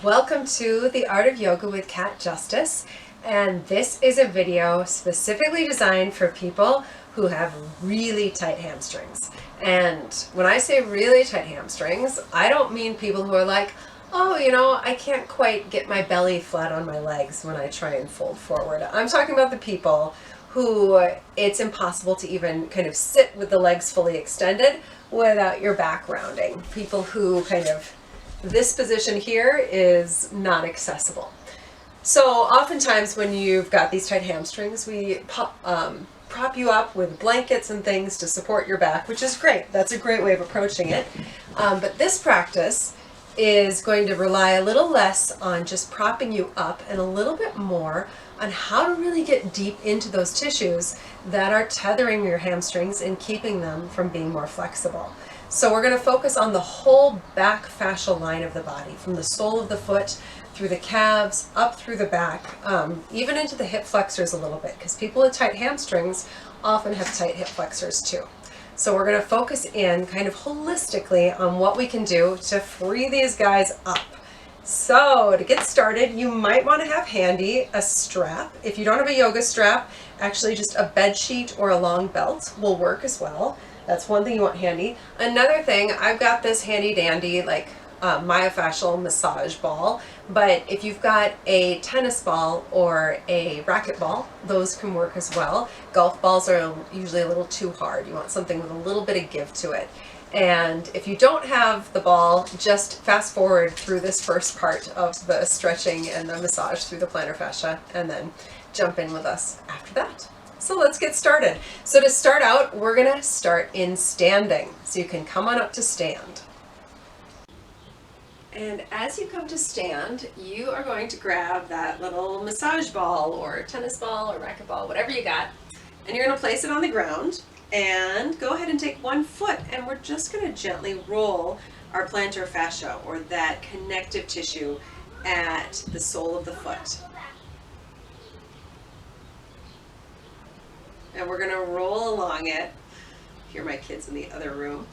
Welcome to The Art of Yoga with Cat Justice, and this is a video specifically designed for people who have really tight hamstrings. And when I say really tight hamstrings, I don't mean people who are like, oh, I can't quite get my belly flat on my legs when I try and fold forward. I'm talking about the people who it's impossible to even kind of sit with the legs fully extended without your back rounding. People who this position here is not accessible. So oftentimes when you've got these tight hamstrings, we prop you up with blankets and things to support your back, which is great. That's a great way of approaching it. But this practice is going to rely a little less on just propping you up and a little bit more on how to really get deep into those tissues that are tethering your hamstrings and keeping them from being more flexible. So we're going to focus on the whole back fascial line of the body, from the sole of the foot, through the calves, up through the back, even into the hip flexors a little bit, because people with tight hamstrings often have tight hip flexors too. So we're going to focus in kind of holistically on what we can do to free these guys up. So to get started, you might want to have handy a strap. If you don't have a yoga strap, actually just a bed sheet or a long belt will work as well. That's one thing you want handy. Another thing, I've got this handy dandy myofascial massage ball, but if you've got a tennis ball or a racquetball, those can work as well. Golf balls are usually a little too hard. You want something with a little bit of give to it. And if you don't have the ball, just fast forward through this first part of the stretching and the massage through the plantar fascia, and then jump in with us after that. So let's get started. So to start out, we're going to start in standing. So you can come on up to stand. And as you come to stand, you are going to grab that little massage ball or tennis ball or racquetball, whatever you got, and you're going to place it on the ground and go ahead and take one foot, and we're just going to gently roll our plantar fascia, or that connective tissue at the sole of the foot. And we're going to roll along it. Hear my kids in the other room.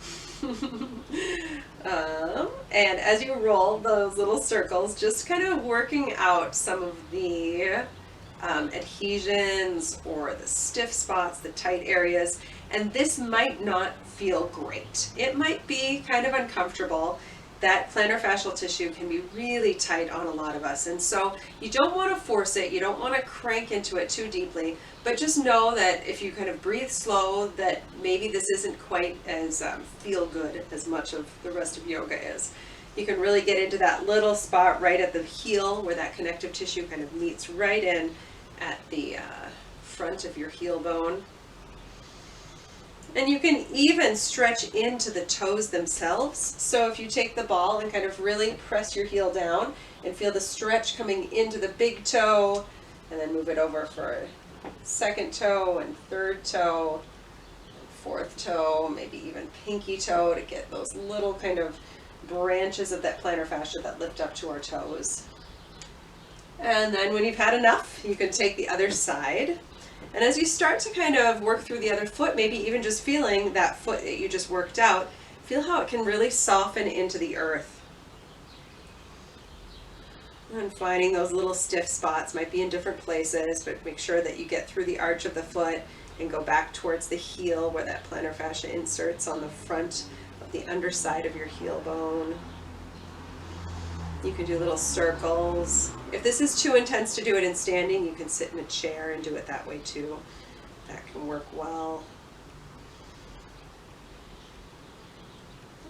And as you roll those little circles, just kind of working out some of the adhesions or the stiff spots, the tight areas. And this might not feel great. It might be kind of uncomfortable. That plantar fascial tissue can be really tight on a lot of us. And so you don't want to force it. You don't want to crank into it too deeply. But just know that if you kind of breathe slow, that maybe this isn't quite as feel good as much of the rest of yoga is. You can really get into that little spot right at the heel where that connective tissue kind of meets right in at the front of your heel bone. And you can even stretch into the toes themselves. So if you take the ball and kind of really press your heel down and feel the stretch coming into the big toe, and then move it over for second toe and third toe, and fourth toe, maybe even pinky toe, to get those little kind of branches of that plantar fascia that lift up to our toes. And then when you've had enough, you can take the other side. And as you start to kind of work through the other foot, maybe even just feeling that foot that you just worked out, feel how it can really soften into the earth. And finding those little stiff spots, might be in different places, but make sure that you get through the arch of the foot and go back towards the heel where that plantar fascia inserts on the front of the underside of your heel bone. You can do little circles. If this is too intense to do it in standing, you can sit in a chair and do it that way too. That can work well.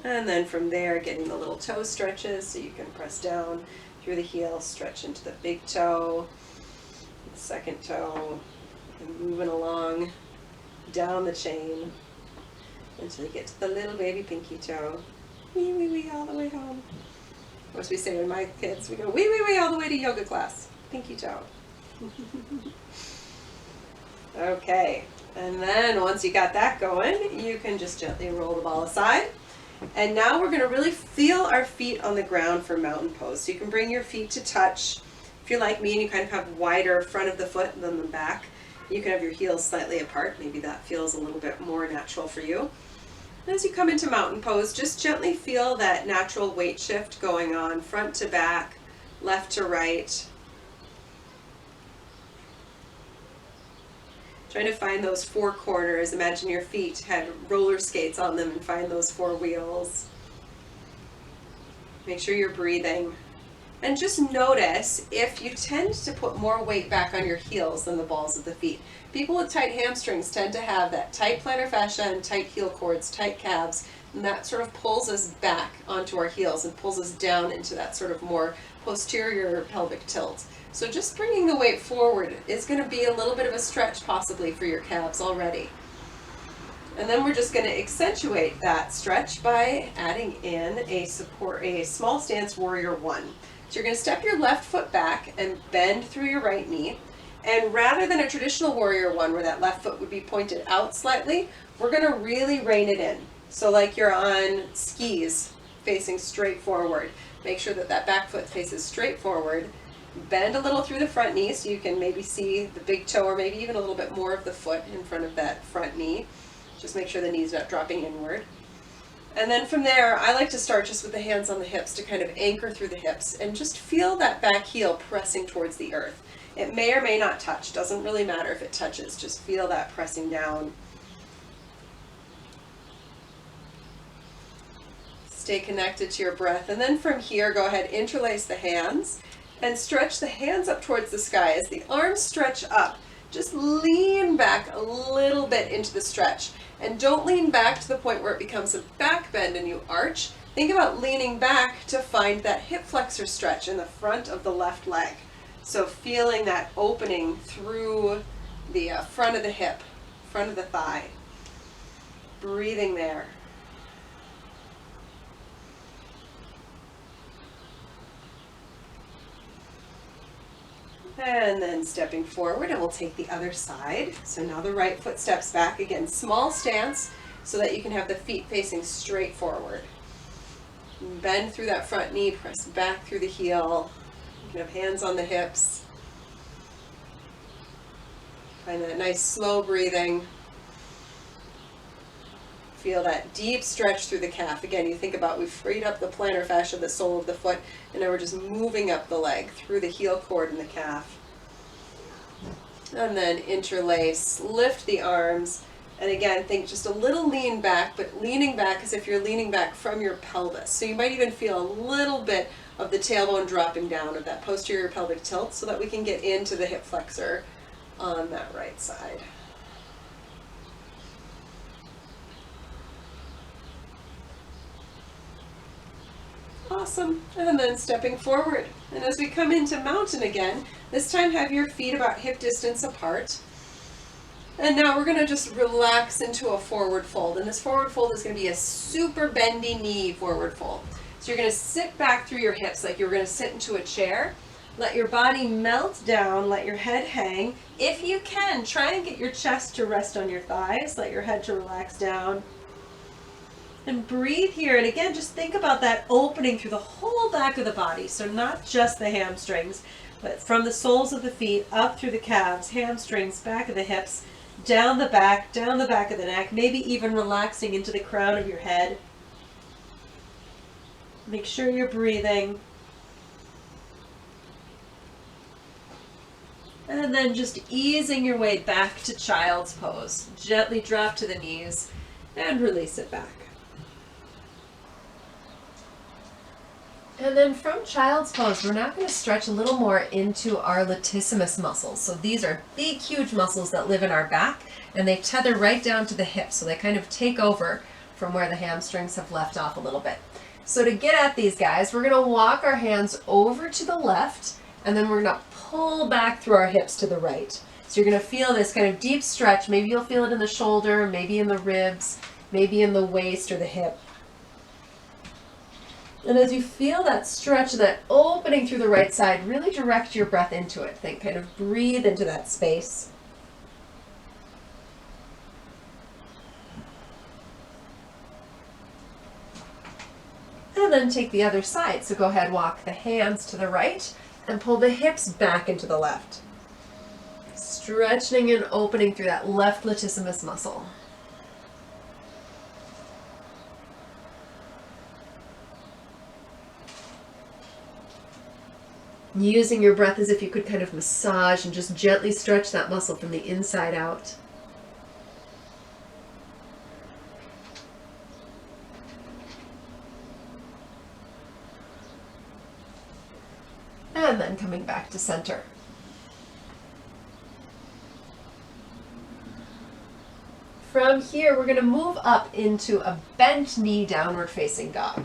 And then from there, getting the little toe stretches, so you can press down through the heel, stretch into the big toe, the second toe, and moving along down the chain until you get to the little baby pinky toe. Wee, wee, wee, all the way home. As we say with my kids, we go wee, wee, wee, all the way to yoga class. Pinky toe. Okay, and then once you got that going, you can just gently roll the ball aside. And now we're going to really feel our feet on the ground for mountain pose. So you can bring your feet to touch. If you're like me and you kind of have wider front of the foot than the back, you can have your heels slightly apart. Maybe that feels a little bit more natural for you. As you come into mountain pose, just gently feel that natural weight shift going on front to back, left to right. Trying to find those four corners. Imagine your feet had roller skates on them and find those four wheels. Make sure you're breathing. And just notice if you tend to put more weight back on your heels than the balls of the feet. People with tight hamstrings tend to have that tight plantar fascia and tight heel cords, tight calves, and that sort of pulls us back onto our heels and pulls us down into that sort of more posterior pelvic tilt. So just bringing the weight forward is going to be a little bit of a stretch possibly for your calves already. And then we're just going to accentuate that stretch by adding in a small stance warrior one. So you're going to step your left foot back and bend through your right knee. And rather than a traditional warrior one where that left foot would be pointed out slightly, we're going to really rein it in. So like you're on skis facing straight forward. Make sure that that back foot faces straight forward. Bend a little through the front knee so you can maybe see the big toe or maybe even a little bit more of the foot in front of that front knee. Just make sure the knee's not dropping inward. And then from there, I like to start just with the hands on the hips to kind of anchor through the hips and just feel that back heel pressing towards the earth. It may or may not touch, doesn't really matter if it touches, just feel that pressing down. Stay connected to your breath, and then from here, go ahead, interlace the hands and stretch the hands up towards the sky. As the arms stretch up, just lean back a little bit into the stretch. And don't lean back to the point where it becomes a back bend and you arch. Think about leaning back to find that hip flexor stretch in the front of the left leg. So feeling that opening through the front of the hip, front of the thigh. Breathing there. And then stepping forward, and we'll take the other side. So now the right foot steps back. Again, small stance so that you can have the feet facing straight forward. Bend through that front knee, press back through the heel. You can have hands on the hips. Find that nice slow breathing. Feel that deep stretch through the calf. Again, you think about we've freed up the plantar fascia, the sole of the foot, and now we're just moving up the leg through the heel cord and the calf. And then interlace, lift the arms, and again, think just a little lean back, but leaning back as if you're leaning back from your pelvis. So you might even feel a little bit of the tailbone dropping down of that posterior pelvic tilt so that we can get into the hip flexor on that right side. Awesome. And then stepping forward. And as we come into mountain again, this time have your feet about hip distance apart. And now we're going to just relax into a forward fold. And this forward fold is going to be a super bendy knee forward fold. So you're going to sit back through your hips like you're going to sit into a chair. Let your body melt down, let your head hang. If you can, try and get your chest to rest on your thighs, let your head to relax down. And breathe here, and again, just think about that opening through the whole back of the body. So not just the hamstrings, but from the soles of the feet, up through the calves, hamstrings, back of the hips, down the back of the neck, maybe even relaxing into the crown of your head. Make sure you're breathing. And then just easing your way back to child's pose. Gently drop to the knees and release it back. And then from child's pose, we're now going to stretch a little more into our latissimus muscles. So these are big, huge muscles that live in our back, and they tether right down to the hips. So they kind of take over from where the hamstrings have left off a little bit. So to get at these guys, we're going to walk our hands over to the left, and then we're going to pull back through our hips to the right. So you're going to feel this kind of deep stretch. Maybe you'll feel it in the shoulder, maybe in the ribs, maybe in the waist or the hip. And as you feel that stretch and that opening through the right side, really direct your breath into it. Think, kind of breathe into that space. And then take the other side. So go ahead, walk the hands to the right and pull the hips back into the left. Stretching and opening through that left latissimus muscle. Using your breath as if you could kind of massage and just gently stretch that muscle from the inside out. And then coming back to center. From here, we're going to move up into a bent knee downward facing dog.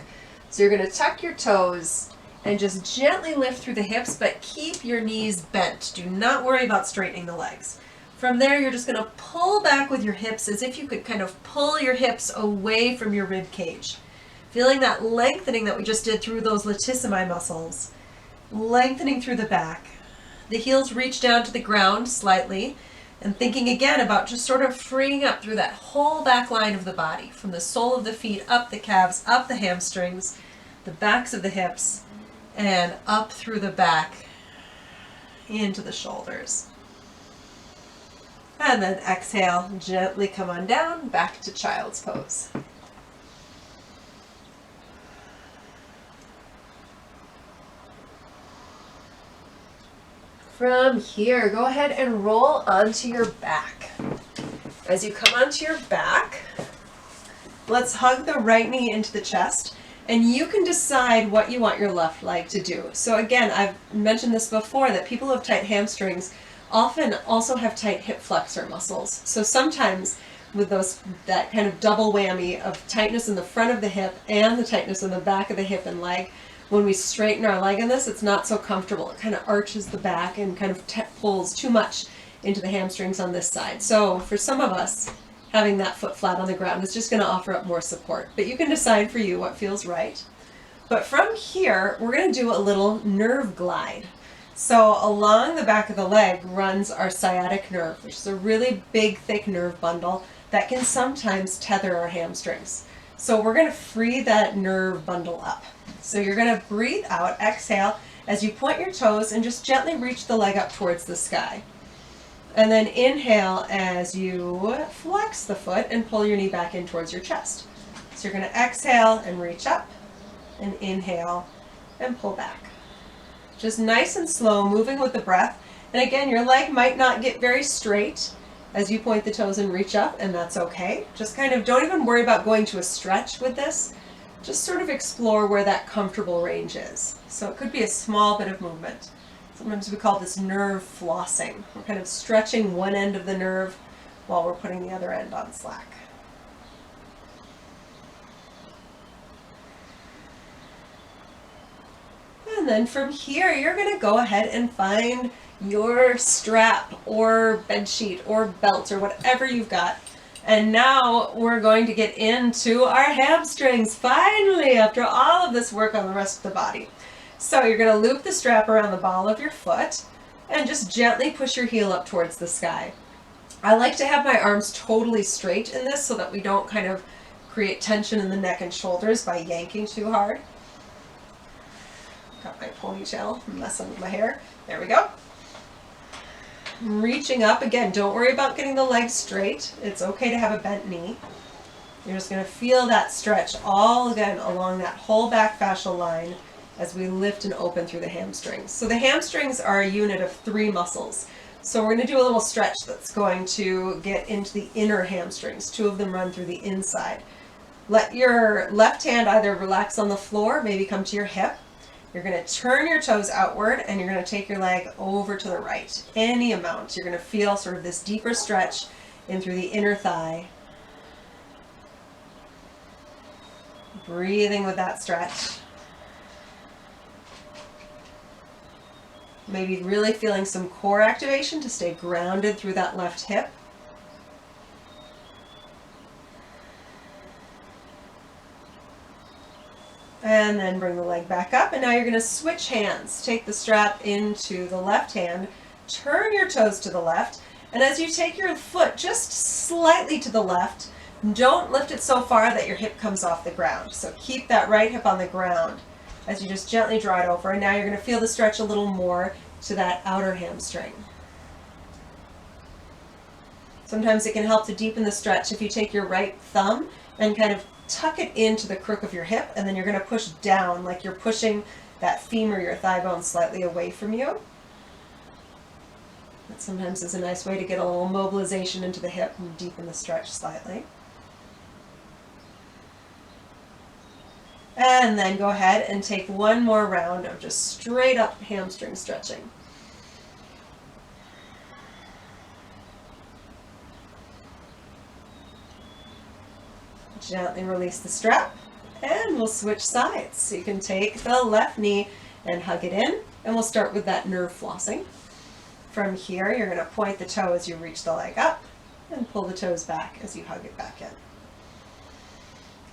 So you're going to tuck your toes and just gently lift through the hips, but keep your knees bent. Do not worry about straightening the legs. From there, you're just going to pull back with your hips as if you could kind of pull your hips away from your rib cage. Feeling that lengthening that we just did through those latissimus muscles. Lengthening through the back. The heels reach down to the ground slightly, and thinking again about just sort of freeing up through that whole back line of the body, from the sole of the feet, up the calves, up the hamstrings, the backs of the hips, and up through the back into the shoulders. And then exhale, gently come on down, back to child's pose. From here, go ahead and roll onto your back. As you come onto your back, let's hug the right knee into the chest, and you can decide what you want your left leg to do. So again, I've mentioned this before, that people who have tight hamstrings often also have tight hip flexor muscles. So sometimes with that kind of double whammy of tightness in the front of the hip and the tightness in the back of the hip and leg, when we straighten our leg in this, it's not so comfortable. It kind of arches the back and kind of pulls too much into the hamstrings on this side. So for some of us, having that foot flat on the ground is just going to offer up more support. But you can decide for you what feels right. But from here, we're going to do a little nerve glide. So along the back of the leg runs our sciatic nerve, which is a really big, thick nerve bundle that can sometimes tether our hamstrings. So we're going to free that nerve bundle up. So you're going to breathe out, exhale, as you point your toes and just gently reach the leg up towards the sky. And then inhale as you flex the foot and pull your knee back in towards your chest. So you're going to exhale and reach up, and inhale and pull back. Just nice and slow, moving with the breath. And again, your leg might not get very straight as you point the toes and reach up, and that's okay. Just kind of don't even worry about going to a stretch with this. Just sort of explore where that comfortable range is. So it could be a small bit of movement. Sometimes we call this nerve flossing. We're kind of stretching one end of the nerve while we're putting the other end on slack. And then from here, you're going to go ahead and find your strap or bed sheet or belt or whatever you've got. And now we're going to get into our hamstrings, finally, after all of this work on the rest of the body. So you're going to loop the strap around the ball of your foot and just gently push your heel up towards the sky. I like to have my arms totally straight in this so that we don't kind of create tension in the neck and shoulders by yanking too hard. Got my ponytail messing with my hair. There we go. Reaching up again. Don't worry about getting the legs straight. It's okay to have a bent knee. You're just going to feel that stretch all again along that whole back fascial line as we lift and open through the hamstrings. So the hamstrings are a unit of 3 muscles. So we're going to do a little stretch that's going to get into the inner hamstrings. 2 of them run through the inside. Let your left hand either relax on the floor, maybe come to your hip. You're going to turn your toes outward and you're going to take your leg over to the right. Any amount. You're going to feel sort of this deeper stretch in through the inner thigh. Breathing with that stretch. Maybe really feeling some core activation to stay grounded through that left hip. And then bring the leg back up, and now you're going to switch hands. Take the strap into the left hand, turn your toes to the left, and as you take your foot just slightly to the left, don't lift it so far that your hip comes off the ground. So keep that right hip on the ground as you just gently draw it over, and now you're going to feel the stretch a little more to that outer hamstring. Sometimes it can help to deepen the stretch if you take your right thumb and kind of tuck it into the crook of your hip, and then you're going to push down like you're pushing that femur, your thigh bone, slightly away from you. That sometimes is a nice way to get a little mobilization into the hip and deepen the stretch slightly. And then go ahead and take one more round of just straight up hamstring stretching. Gently release the strap, and we'll switch sides. So you can take the left knee and hug it in, and we'll start with that nerve flossing. From here, you're going to point the toe as you reach the leg up, and pull the toes back as you hug it back in.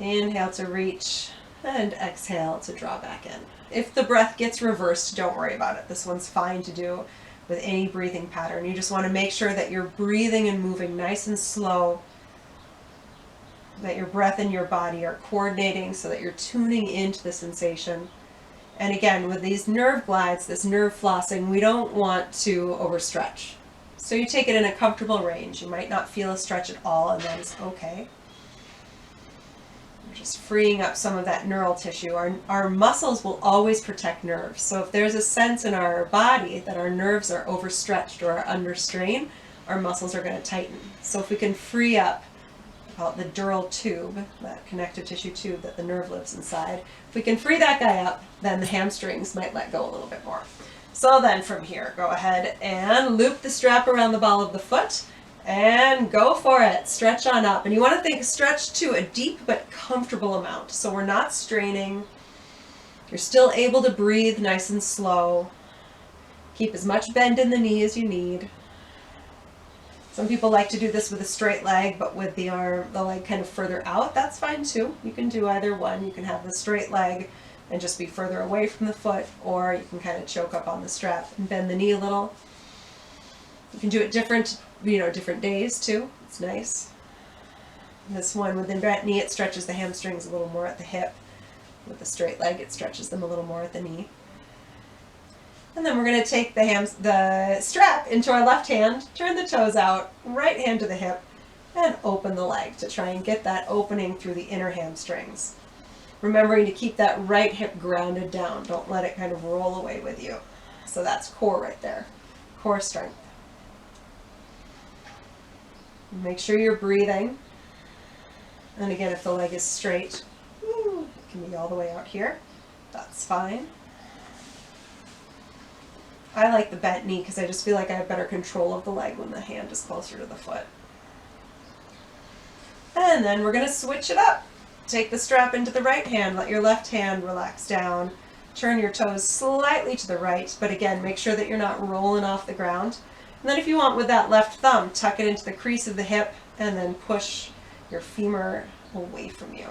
Inhale to reach, and exhale to draw back in. If the breath gets reversed, don't worry about it. This one's fine to do with any breathing pattern. You just want to make sure that you're breathing and moving nice and slow, that your breath and your body are coordinating so that you're tuning into the sensation. And again, with these nerve glides, this nerve flossing, we don't want to overstretch. So you take it in a comfortable range. You might not feel a stretch at all, and that is okay. We're just freeing up some of that neural tissue. Our muscles will always protect nerves. So if there's a sense in our body that our nerves are overstretched or are under strain, our muscles are going to tighten. So if we can free up, call it the dural tube, that connective tissue tube that the nerve lives inside. If we can free that guy up, then the hamstrings might let go a little bit more. So then from here, go ahead and loop the strap around the ball of the foot and go for it. Stretch on up. And you want to think stretch to a deep but comfortable amount. So we're not straining. You're still able to breathe nice and slow. Keep as much bend in the knee as you need. Some people like to do this with a straight leg, but with the leg kind of further out. That's fine too. You can do either one. You can have the straight leg and just be further away from the foot, or you can kind of choke up on the strap and bend the knee a little. You can do it different days too. It's nice. This one with the bent knee, it stretches the hamstrings a little more at the hip. With the straight leg, it stretches them a little more at the knee. And then we're going to take the strap into our left hand, turn the toes out, right hand to the hip, and open the leg to try and get that opening through the inner hamstrings. Remembering to keep that right hip grounded down. Don't let it kind of roll away with you. So that's core right there, core strength. Make sure you're breathing. And again, if the leg is straight, it can be all the way out here. That's fine. I like the bent knee because I just feel like I have better control of the leg when the hand is closer to the foot. And then we're going to switch it up. Take the strap into the right hand, let your left hand relax down. Turn your toes slightly to the right, but again, make sure that you're not rolling off the ground. And then if you want, with that left thumb, tuck it into the crease of the hip and then push your femur away from you.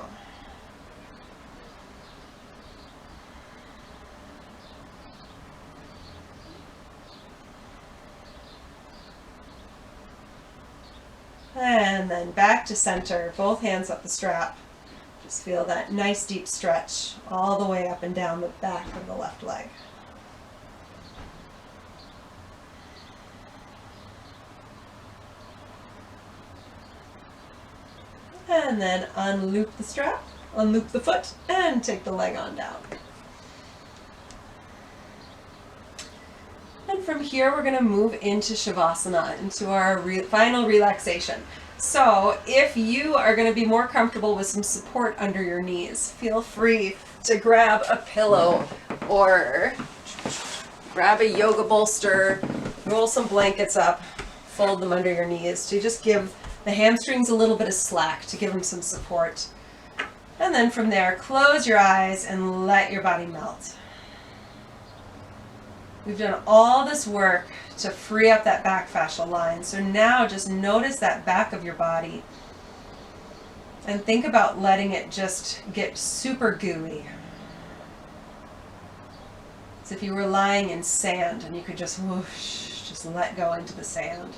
And then back to center, both hands up the strap. Just feel that nice deep stretch all the way up and down the back of the left leg. And then unloop the strap, unloop the foot, and take the leg on down. And from here, we're going to move into Shavasana, into our final relaxation. So if you are going to be more comfortable with some support under your knees, feel free to grab a pillow or grab a yoga bolster, roll some blankets up, fold them under your knees to just give the hamstrings a little bit of slack, to give them some support. And then from there, close your eyes and let your body melt. We've done all this work to free up that back fascial line. So now just notice that back of your body and think about letting it just get super gooey. It's if you were lying in sand and you could just whoosh, just let go into the sand.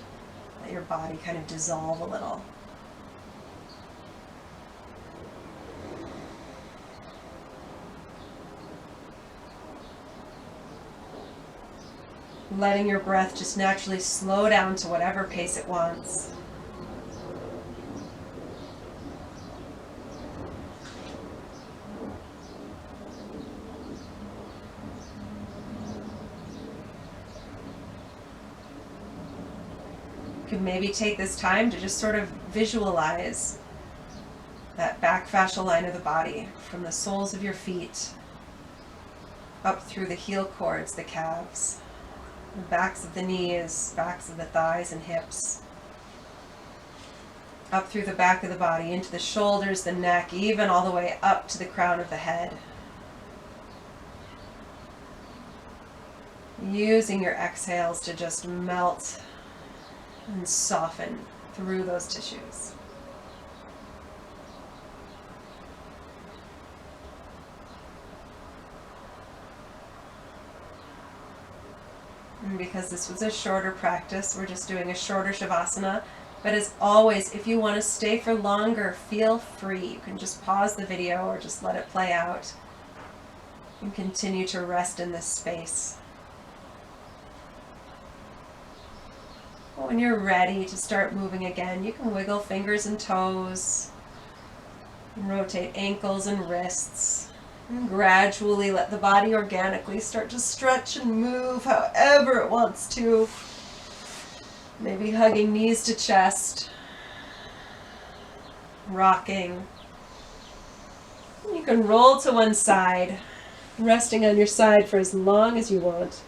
Let your body kind of dissolve a little. Letting your breath just naturally slow down to whatever pace it wants. could maybe take this time to just sort of visualize that back fascial line of the body from the soles of your feet up through the heel cords, the calves, the backs of the knees, backs of the thighs and hips, up through the back of the body, into the shoulders, the neck, even all the way up to the crown of the head. Using your exhales to just melt and soften through those tissues. And because this was a shorter practice, we're just doing a shorter Shavasana. But as always, if you want to stay for longer, feel free. You can just pause the video or just let it play out and continue to rest in this space. When you're ready to start moving again, you can wiggle fingers and toes, and rotate ankles and wrists, and gradually let the body organically start to stretch and move however it wants to. Maybe hugging knees to chest, rocking. You can roll to one side, resting on your side for as long as you want.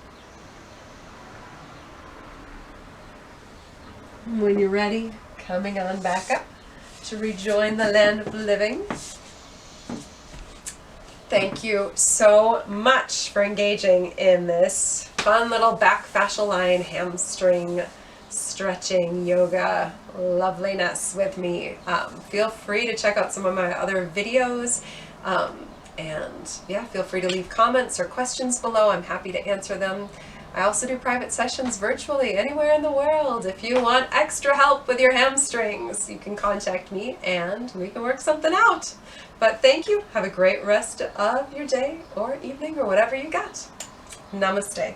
When you're ready, coming on back up to rejoin the land of the living. Thank you so much for engaging in this fun little back fascial line, hamstring, stretching, yoga, loveliness with me. Feel free to check out some of my other videos. And yeah, feel free to leave comments or questions below. I'm happy to answer them. I also do private sessions virtually anywhere in the world. If you want extra help with your hamstrings, you can contact me and we can work something out. But thank you. Have a great rest of your day or evening or whatever you got. Namaste.